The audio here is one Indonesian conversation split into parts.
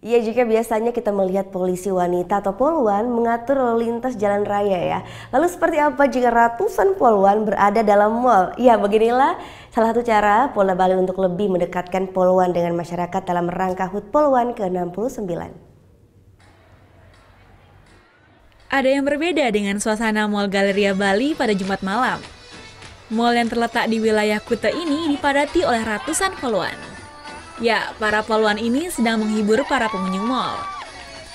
Ya, jika biasanya kita melihat polisi wanita atau poluan mengatur lalu lintas jalan raya ya. Lalu seperti apa jika ratusan poluan berada dalam mal? Ya, beginilah salah satu cara Polda Bali untuk lebih mendekatkan poluan dengan masyarakat dalam rangka HUT Poluan ke-69. Ada yang berbeda dengan suasana Mall Galleria Bali pada Jumat malam. Mall yang terletak di wilayah Kuta ini dipadati oleh ratusan poluan. Ya, para poluan ini sedang menghibur para pengunjung mall.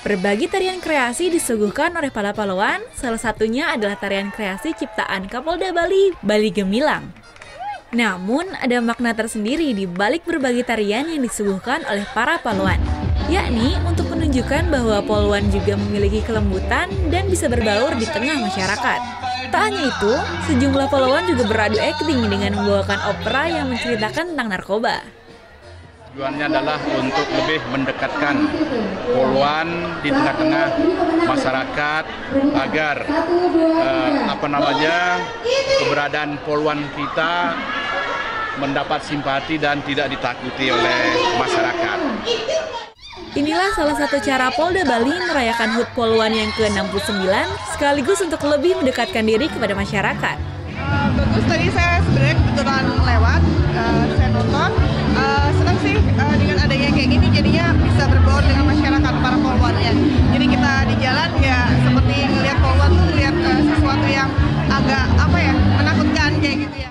Berbagai tarian kreasi disuguhkan oleh para poluan, salah satunya adalah tarian kreasi ciptaan Kapolda Bali, Bali Gemilang. Namun, ada makna tersendiri di balik berbagai tarian yang disuguhkan oleh para poluan, yakni untuk menunjukkan bahwa poluan juga memiliki kelembutan dan bisa berbaur di tengah masyarakat. Tak hanya itu, sejumlah poluan juga beradu akting dengan membawakan opera yang menceritakan tentang narkoba. Tujuannya adalah untuk lebih mendekatkan poluan di tengah-tengah masyarakat agar keberadaan poluan kita mendapat simpati dan tidak ditakuti oleh masyarakat. Inilah salah satu cara Polda Bali merayakan HUT Poluan yang ke-69 sekaligus untuk lebih mendekatkan diri kepada masyarakat. Bagus, tadi saya sebenarnya kebetulan lewat, saya nonton. Senang sih dengan adanya kayak gini, jadinya bisa berbaur dengan masyarakat para poluannya. Jadi kita di jalan ya seperti ngelihat poluan tuh ngelihat sesuatu yang agak menakutkan kayak gitu ya.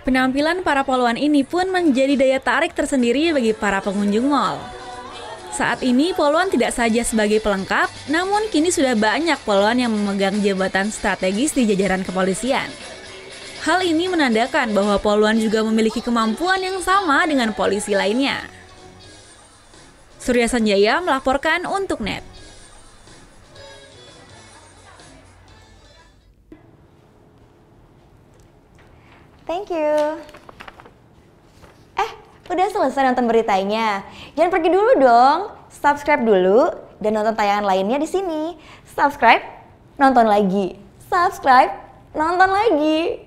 Penampilan para poluan ini pun menjadi daya tarik tersendiri bagi para pengunjung mal. Saat ini poluan tidak saja sebagai pelengkap, namun kini sudah banyak poluan yang memegang jabatan strategis di jajaran kepolisian. Hal ini menandakan bahwa poluan juga memiliki kemampuan yang sama dengan polisi lainnya. Surya Sanjaya melaporkan untuk NET. Thank you. Udah selesai nonton beritanya? Jangan pergi dulu dong. Subscribe dulu dan nonton tayangan lainnya di sini. Subscribe, nonton lagi. Subscribe, nonton lagi.